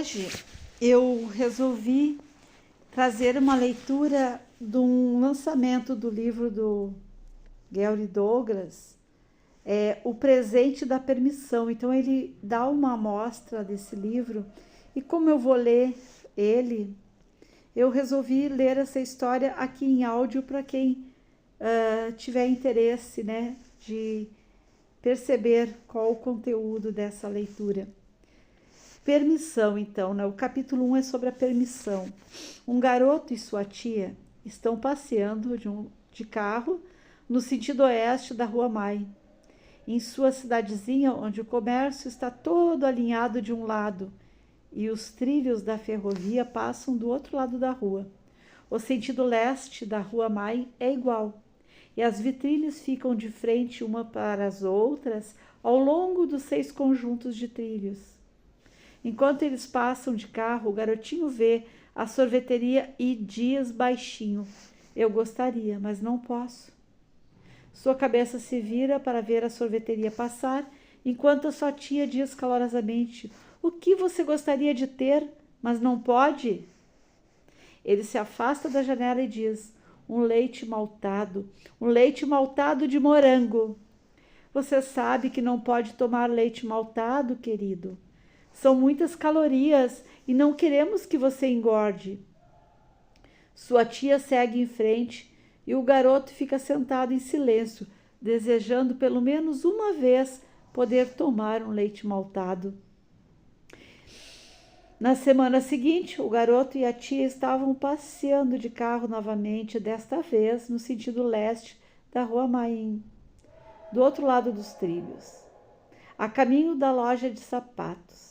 Hoje eu resolvi trazer uma leitura de um lançamento do livro do Gary Douglas, O Presente da Permissão. Então ele dá uma amostra desse livro e como eu vou ler ele, eu resolvi ler essa história aqui em áudio para quem tiver interesse, né, de perceber qual o conteúdo dessa leitura. Permissão, então, né? O capítulo 1 é sobre a permissão. Um garoto e sua tia estão passeando de carro no sentido oeste da Rua Mai, em sua cidadezinha, onde o comércio está todo alinhado de um lado e os trilhos da ferrovia passam do outro lado da rua. O sentido leste da Rua Mai é igual, e as vitrines ficam de frente uma para as outras ao longo dos 6 conjuntos de trilhos. Enquanto eles passam de carro, o garotinho vê a sorveteria e diz baixinho: "Eu gostaria, mas não posso." Sua cabeça se vira para ver a sorveteria passar, enquanto a sua tia diz calorosamente: "O que você gostaria de ter, mas não pode?" Ele se afasta da janela e diz: um leite maltado de morango." "Você sabe que não pode tomar leite maltado, querido. São muitas calorias e não queremos que você engorde." Sua tia segue em frente e o garoto fica sentado em silêncio, desejando pelo menos uma vez poder tomar um leite maltado. Na semana seguinte, o garoto e a tia estavam passeando de carro novamente, desta vez no sentido leste da Rua Maim, do outro lado dos trilhos, a caminho da loja de sapatos.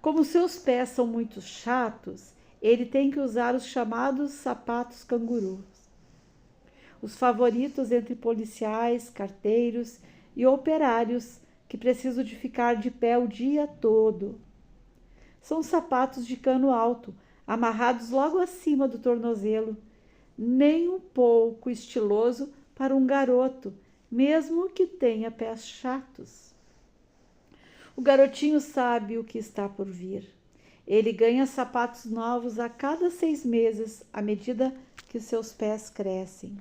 Como seus pés são muito chatos, ele tem que usar os chamados sapatos cangurus, os favoritos entre policiais, carteiros e operários que precisam de ficar de pé o dia todo. São sapatos de cano alto, amarrados logo acima do tornozelo, nem um pouco estiloso para um garoto, mesmo que tenha pés chatos. O garotinho sabe o que está por vir. Ele ganha sapatos novos a cada 6 meses, à medida que seus pés crescem.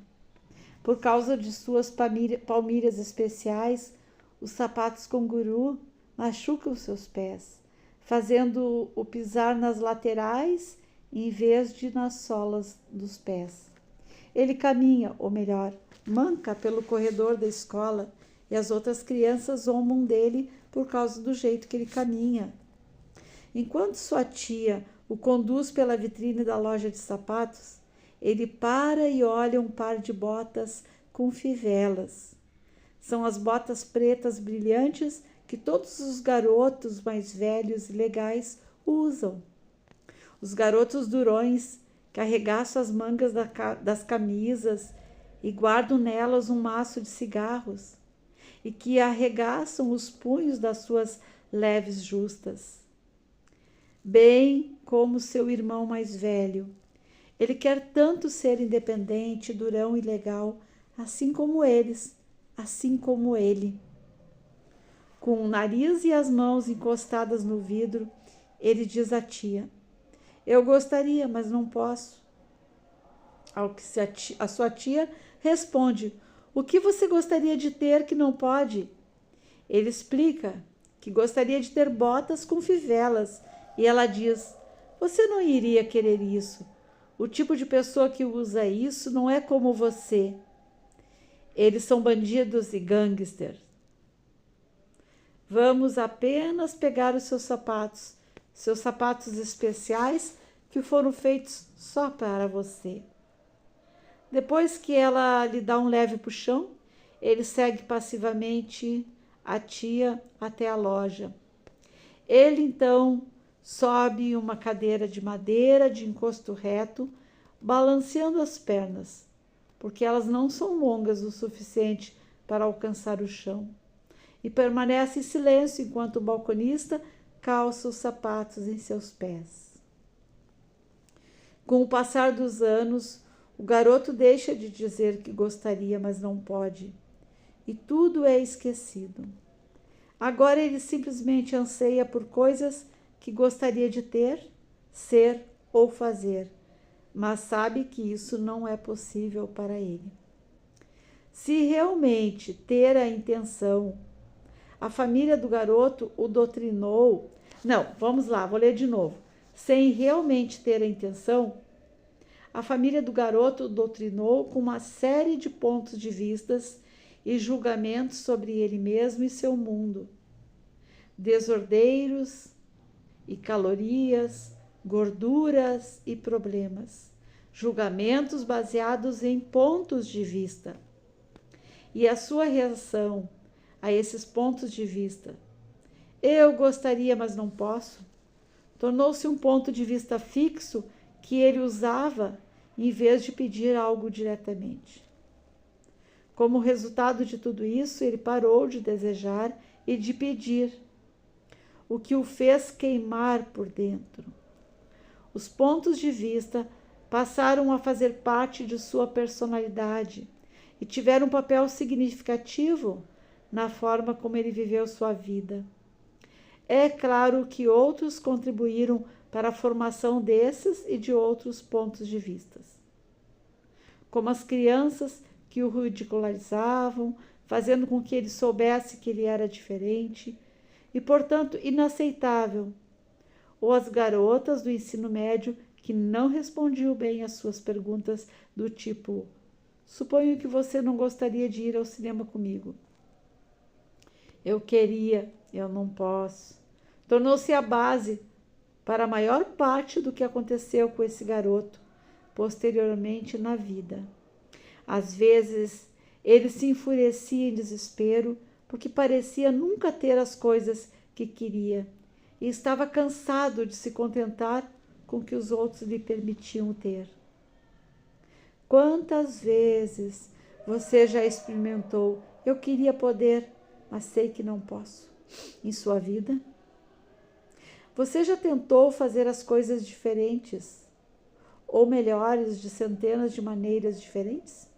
Por causa de suas palmilhas especiais, os sapatos canguru machucam seus pés, fazendo-o pisar nas laterais em vez de nas solas dos pés. Ele caminha, ou melhor, manca pelo corredor da escola e as outras crianças zombam dele por causa do jeito que ele caminha. Enquanto sua tia o conduz pela vitrine da loja de sapatos, ele para e olha um par de botas com fivelas. São as botas pretas brilhantes que todos os garotos mais velhos e legais usam. Os garotos durões que arregaçam as mangas das camisas e guardam nelas um maço de cigarros, e que arregaçam os punhos das suas leves justas. Bem como seu irmão mais velho, ele quer tanto ser independente, durão e legal, assim como eles, assim como ele. Com o nariz e as mãos encostadas no vidro, ele diz à tia: "Eu gostaria, mas não posso." Ao que a sua tia responde: "O que você gostaria de ter que não pode?" Ele explica que gostaria de ter botas com fivelas e ela diz: "Você não iria querer isso. O tipo de pessoa que usa isso não é como você. Eles são bandidos e gangsters. Vamos apenas pegar os seus sapatos especiais que foram feitos só para você." Depois que ela lhe dá um leve puxão, ele segue passivamente a tia até a loja. Ele então sobe em uma cadeira de madeira de encosto reto, balanceando as pernas, porque elas não são longas o suficiente para alcançar o chão, e permanece em silêncio enquanto o balconista calça os sapatos em seus pés. Com o passar dos anos, o garoto deixa de dizer que gostaria, mas não pode, e tudo é esquecido. Agora ele simplesmente anseia por coisas que gostaria de ter, ser ou fazer, mas sabe que isso não é possível para ele. Se realmente ter a intenção, a família do garoto o doutrinou. Não, vamos lá, vou ler de novo. Sem realmente ter a intenção, a família do garoto o doutrinou com uma série de pontos de vistas e julgamentos sobre ele mesmo e seu mundo. Desordeiros e calorias, gorduras e problemas. Julgamentos baseados em pontos de vista. E a sua reação a esses pontos de vista? Eu gostaria, mas não posso. Tornou-se um ponto de vista fixo que ele usava em vez de pedir algo diretamente. Como resultado de tudo isso, ele parou de desejar e de pedir, o que o fez queimar por dentro. Os pontos de vista passaram a fazer parte de sua personalidade e tiveram um papel significativo na forma como ele viveu sua vida. É claro que outros contribuíram para a formação desses e de outros pontos de vista, como as crianças que o ridicularizavam, fazendo com que ele soubesse que ele era diferente e, portanto, inaceitável, ou as garotas do ensino médio que não respondiam bem às suas perguntas do tipo: suponho que você não gostaria de ir ao cinema comigo. Eu queria, eu não posso. Tornou-se a base para a maior parte do que aconteceu com esse garoto posteriormente na vida. Às vezes, ele se enfurecia em desespero porque parecia nunca ter as coisas que queria e estava cansado de se contentar com o que os outros lhe permitiam ter. Quantas vezes você já experimentou: eu queria poder, mas sei que não posso, em sua vida? Você já tentou fazer as coisas diferentes ou melhores de centenas de maneiras diferentes?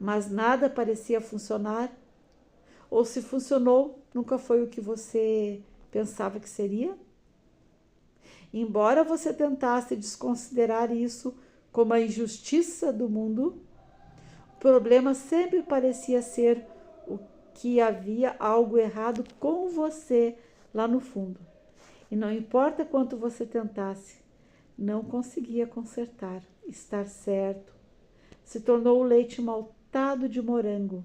Mas nada parecia funcionar? Ou se funcionou, nunca foi o que você pensava que seria? Embora você tentasse desconsiderar isso como a injustiça do mundo, o problema sempre parecia ser o que havia algo errado com você lá no fundo. E não importa quanto você tentasse, não conseguia consertar, estar certo. Se tornou o leite maltado de morango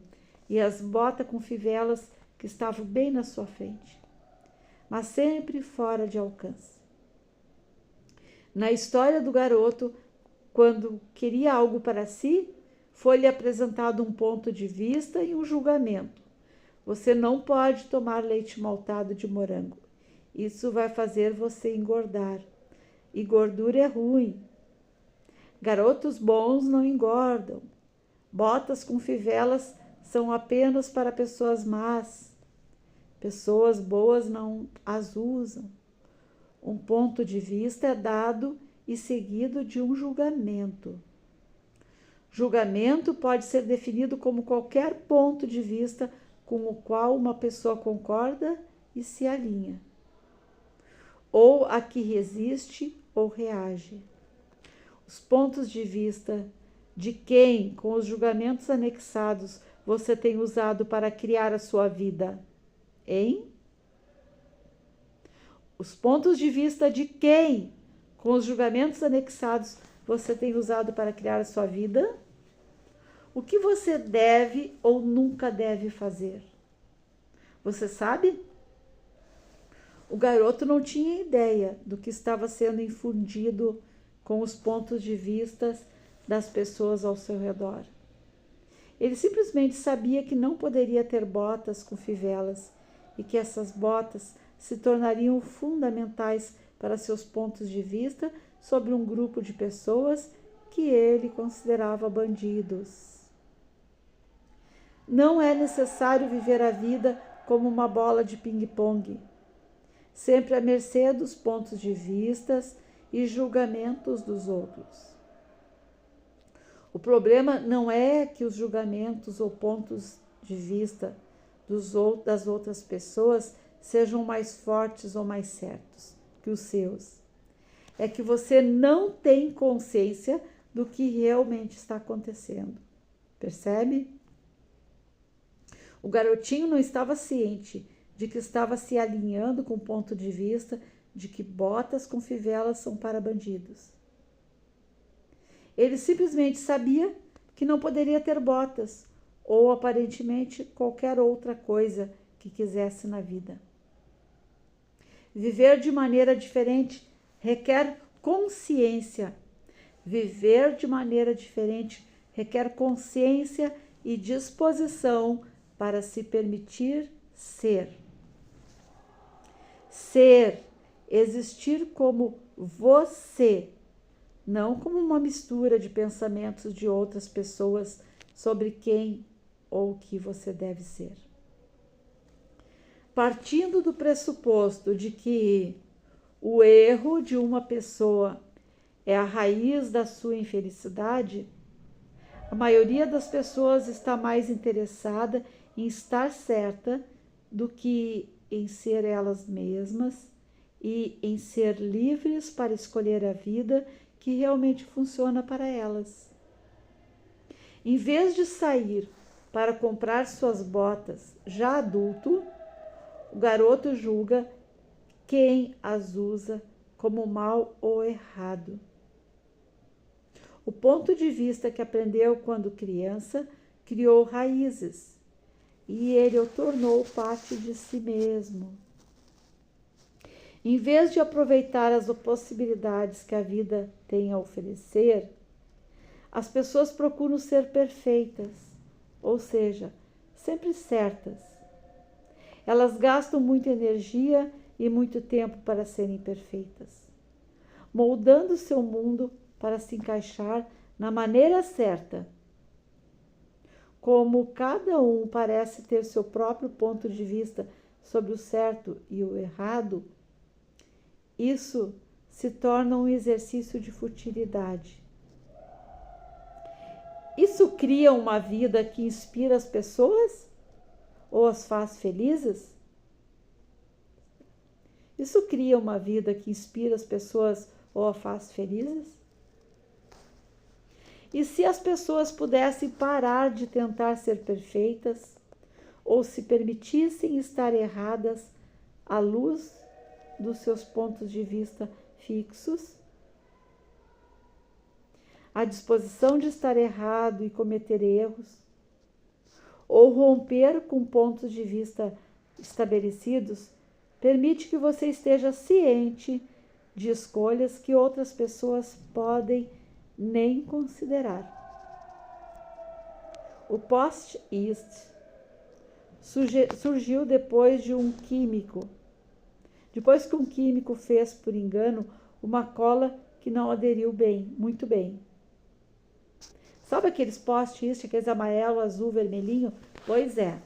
e as botas com fivelas que estavam bem na sua frente, mas sempre fora de alcance. Na história do garoto, quando queria algo para si, foi-lhe apresentado um ponto de vista e um julgamento. Você não pode tomar leite maltado de morango. Isso vai fazer você engordar. E gordura é ruim. Garotos bons não engordam. Botas com fivelas são apenas para pessoas más. Pessoas boas não as usam. Um ponto de vista é dado e seguido de um julgamento. Julgamento pode ser definido como qualquer ponto de vista com o qual uma pessoa concorda e se alinha, ou a que resiste ou reage. Os pontos de vista de quem, com os julgamentos anexados, você tem usado para criar a sua vida, hein? Os pontos de vista de quem, com os julgamentos anexados, você tem usado para criar a sua vida? O que você deve ou nunca deve fazer? Você sabe? O garoto não tinha ideia do que estava sendo infundido com os pontos de vista das pessoas ao seu redor. Ele simplesmente sabia que não poderia ter botas com fivelas e que essas botas se tornariam fundamentais para seus pontos de vista sobre um grupo de pessoas que ele considerava bandidos. Não é necessário viver a vida como uma bola de ping-pong, sempre à mercê dos pontos de vista e julgamentos dos outros. O problema não é que os julgamentos ou pontos de vista das outras pessoas sejam mais fortes ou mais certos que os seus. É que você não tem consciência do que realmente está acontecendo. Percebe? O garotinho não estava ciente de que estava se alinhando com o ponto de vista de que botas com fivelas são para bandidos. Ele simplesmente sabia que não poderia ter botas ou aparentemente qualquer outra coisa que quisesse na vida. Viver de maneira diferente requer consciência. Viver de maneira diferente requer consciência e disposição para se permitir ser. Ser, existir como você, não como uma mistura de pensamentos de outras pessoas sobre quem ou o que você deve ser. Partindo do pressuposto de que o erro de uma pessoa é a raiz da sua infelicidade, a maioria das pessoas está mais interessada em estar certa do que em ser elas mesmas e em ser livres para escolher a vida que realmente funciona para elas. Em vez de sair para comprar suas botas já adulto, o garoto julga quem as usa como mal ou errado. O ponto de vista que aprendeu quando criança criou raízes e ele o tornou parte de si mesmo. Em vez de aproveitar as possibilidades que a vida tem a oferecer, as pessoas procuram ser perfeitas, ou seja, sempre certas. Elas gastam muita energia e muito tempo para serem perfeitas, moldando seu mundo para se encaixar na maneira certa. Como cada um parece ter seu próprio ponto de vista sobre o certo e o errado, isso se torna um exercício de futilidade. Isso cria uma vida que inspira as pessoas ou as faz felizes? Isso cria uma vida que inspira as pessoas ou as faz felizes? E se as pessoas pudessem parar de tentar ser perfeitas ou se permitissem estar erradas à luz dos seus pontos de vista fixos? A disposição de estar errado e cometer erros, ou romper com pontos de vista estabelecidos, permite que você esteja ciente de escolhas que outras pessoas podem nem considerar. O post-it surgiu depois que um químico fez por engano uma cola que não aderiu muito bem. Sabe aqueles post-it, aqueles amarelo, azul, vermelhinho? Pois é.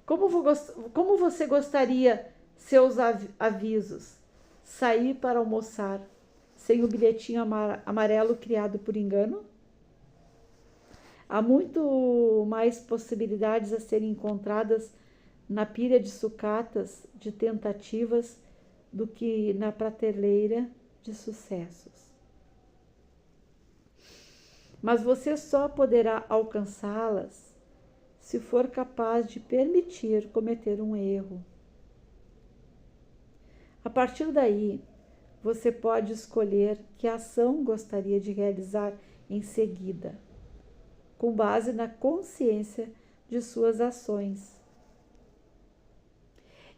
Como você gostaria seus avisos? Sair para almoçar sem o bilhetinho amarelo criado por engano? Há muito mais possibilidades a serem encontradas na pilha de sucatas de tentativas do que na prateleira de sucessos. Mas você só poderá alcançá-las se for capaz de permitir cometer um erro. A partir daí, você pode escolher que ação gostaria de realizar em seguida, com base na consciência de suas ações.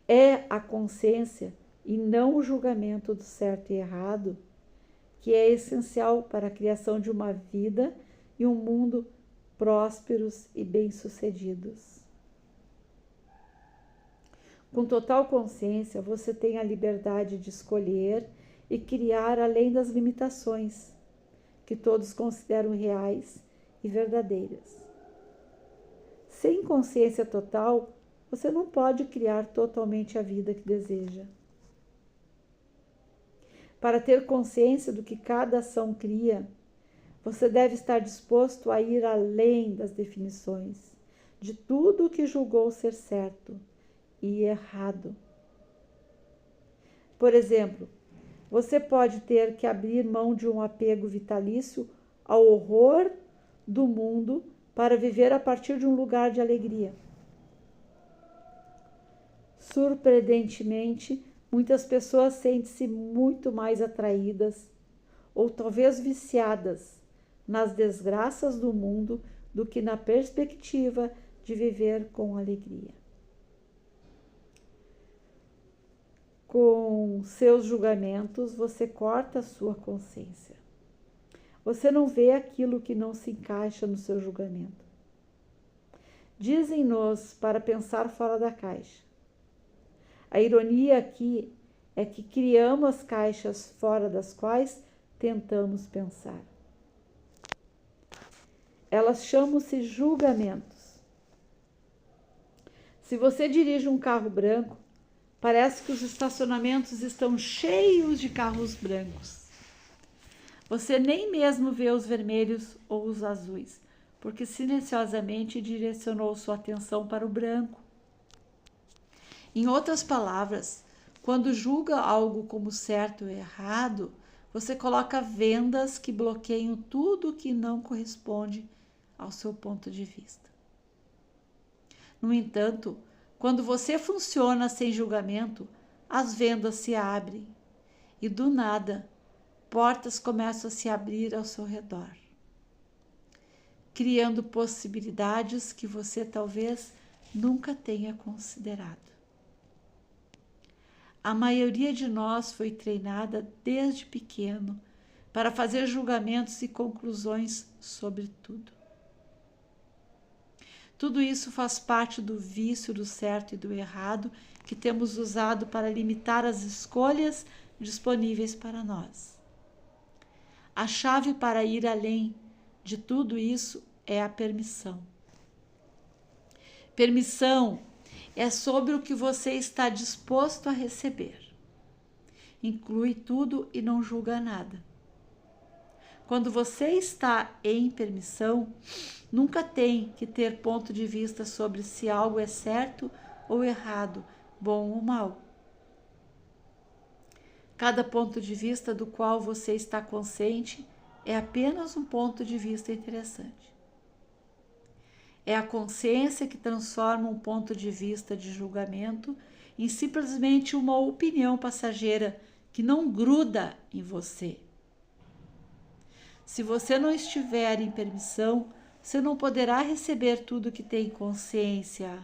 É a consciência e não o julgamento do certo e errado que é essencial para a criação de uma vida e um mundo prósperos e bem-sucedidos. Com total consciência, você tem a liberdade de escolher e criar além das limitações que todos consideram reais e verdadeiras. Sem consciência total, você não pode criar totalmente a vida que deseja. Para ter consciência do que cada ação cria, você deve estar disposto a ir além das definições de tudo o que julgou ser certo e errado. Por exemplo, você pode ter que abrir mão de um apego vitalício ao horror do mundo para viver a partir de um lugar de alegria. Surpreendentemente, muitas pessoas sentem-se muito mais atraídas ou talvez viciadas nas desgraças do mundo do que na perspectiva de viver com alegria. Com seus julgamentos, você corta a sua consciência. Você não vê aquilo que não se encaixa no seu julgamento. Dizem-nos para pensar fora da caixa. A ironia aqui é que criamos as caixas fora das quais tentamos pensar. Elas chamam-se julgamentos. Se você dirige um carro branco, parece que os estacionamentos estão cheios de carros brancos. Você nem mesmo vê os vermelhos ou os azuis, porque silenciosamente direcionou sua atenção para o branco. Em outras palavras, quando julga algo como certo ou errado, você coloca vendas que bloqueiam tudo que não corresponde ao seu ponto de vista. No entanto, quando você funciona sem julgamento, as vendas se abrem e, do nada, portas começam a se abrir ao seu redor, criando possibilidades que você talvez nunca tenha considerado. A maioria de nós foi treinada desde pequeno para fazer julgamentos e conclusões sobre tudo. Tudo isso faz parte do vício do certo e do errado que temos usado para limitar as escolhas disponíveis para nós. A chave para ir além de tudo isso é a permissão. Permissão é sobre o que você está disposto a receber. Inclui tudo e não julga nada. Quando você está em permissão, nunca tem que ter ponto de vista sobre se algo é certo ou errado, bom ou mal. Cada ponto de vista do qual você está consciente é apenas um ponto de vista interessante. É a consciência que transforma um ponto de vista de julgamento em simplesmente uma opinião passageira que não gruda em você. Se você não estiver em permissão, você não poderá receber tudo que tem consciência,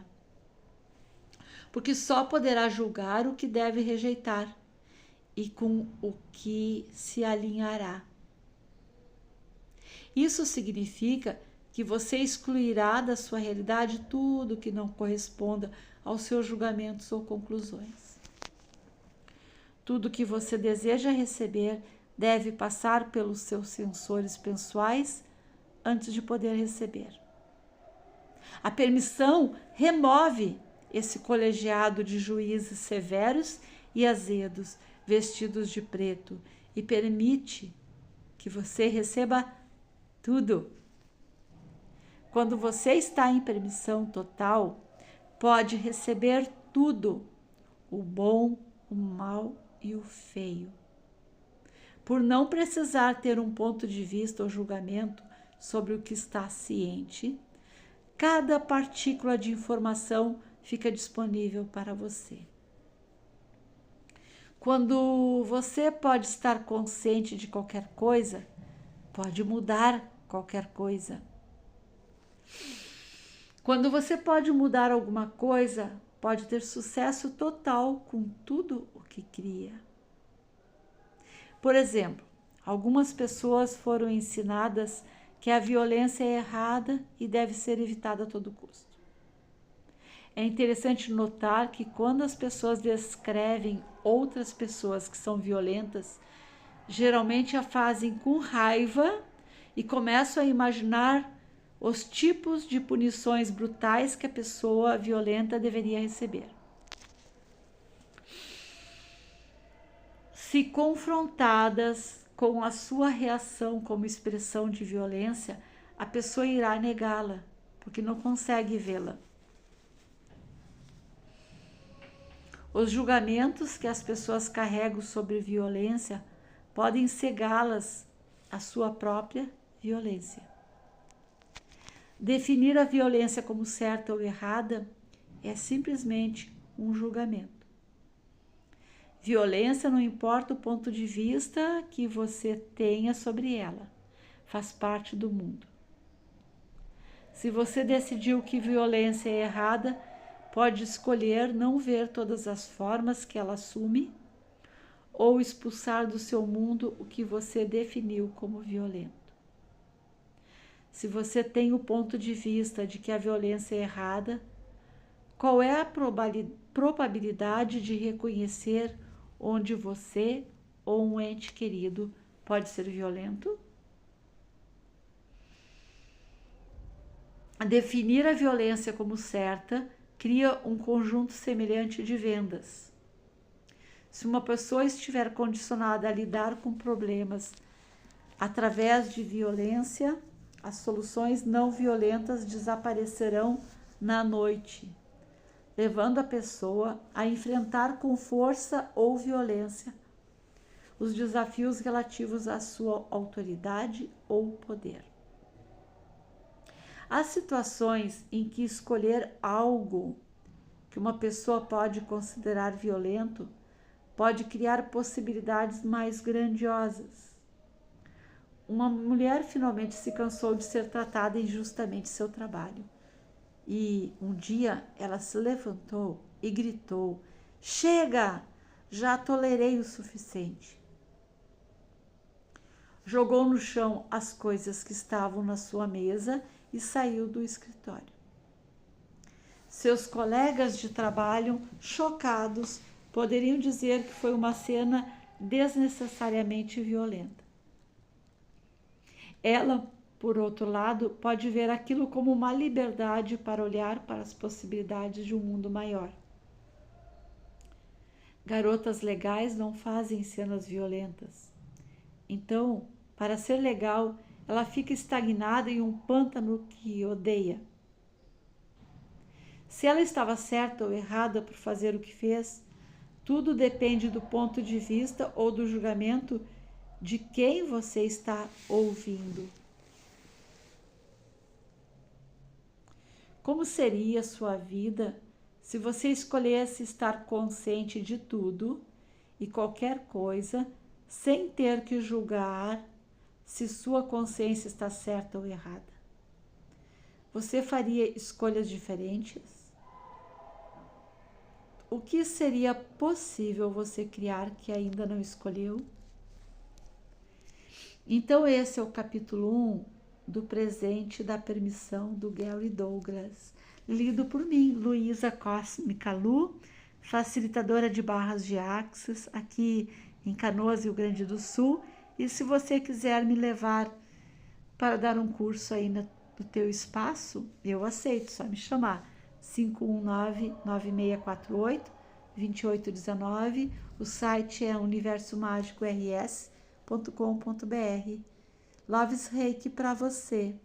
porque só poderá julgar o que deve rejeitar e com o que se alinhará. Isso significa que você excluirá da sua realidade tudo que não corresponda aos seus julgamentos ou conclusões. Tudo que você deseja receber deve passar pelos seus sensores pessoais antes de poder receber. A permissão remove esse colegiado de juízes severos e azedos, vestidos de preto, e permite que você receba tudo. Quando você está em permissão total, pode receber tudo, o bom, o mal e o feio. Por não precisar ter um ponto de vista ou julgamento sobre o que está ciente, cada partícula de informação fica disponível para você. Quando você pode estar consciente de qualquer coisa, pode mudar qualquer coisa. Quando você pode mudar alguma coisa, pode ter sucesso total com tudo o que cria. Por exemplo, algumas pessoas foram ensinadas que a violência é errada e deve ser evitada a todo custo. É interessante notar que quando as pessoas descrevem outras pessoas que são violentas, geralmente a fazem com raiva e começam a imaginar os tipos de punições brutais que a pessoa violenta deveria receber. Se confrontadas com a sua reação como expressão de violência, a pessoa irá negá-la porque não consegue vê-la. Os julgamentos que as pessoas carregam sobre violência podem cegá-las à sua própria violência. Definir a violência como certa ou errada é simplesmente um julgamento. Violência não importa o ponto de vista que você tenha sobre ela, faz parte do mundo. Se você decidiu que violência é errada, pode escolher não ver todas as formas que ela assume ou expulsar do seu mundo o que você definiu como violento. Se você tem o ponto de vista de que a violência é errada, qual é a probabilidade de reconhecer onde você ou um ente querido pode ser violento? Definir a violência como certa cria um conjunto semelhante de vendas. Se uma pessoa estiver condicionada a lidar com problemas através de violência, as soluções não violentas desaparecerão na noite, levando a pessoa a enfrentar com força ou violência os desafios relativos à sua autoridade ou poder. Há situações em que escolher algo que uma pessoa pode considerar violento pode criar possibilidades mais grandiosas. Uma mulher finalmente se cansou de ser tratada injustamente em seu trabalho. E um dia ela se levantou e gritou: "Chega! Já tolerei o suficiente." Jogou no chão as coisas que estavam na sua mesa e saiu do escritório. Seus colegas de trabalho, chocados, poderiam dizer que foi uma cena desnecessariamente violenta. Ela, por outro lado, pode ver aquilo como uma liberdade para olhar para as possibilidades de um mundo maior. Garotas legais não fazem cenas violentas. Então, para ser legal, ela fica estagnada em um pântano que odeia. Se ela estava certa ou errada por fazer o que fez, tudo depende do ponto de vista ou do julgamento de quem você está ouvindo. Como seria sua vida se você escolhesse estar consciente de tudo e qualquer coisa sem ter que julgar se sua consciência está certa ou errada? Você faria escolhas diferentes? O que seria possível você criar que ainda não escolheu? Então esse é o capítulo 1 do Presente da Permissão, do Gary Douglas, lido por mim, Luísa Cósmica Lu, facilitadora de barras de Axis, aqui em Canoas, Rio Grande do Sul. E se você quiser me levar para dar um curso aí no teu espaço, eu aceito, só me chamar. 519-9648-2819. O site é universomágico rs.com.br. Loves Reiki para você.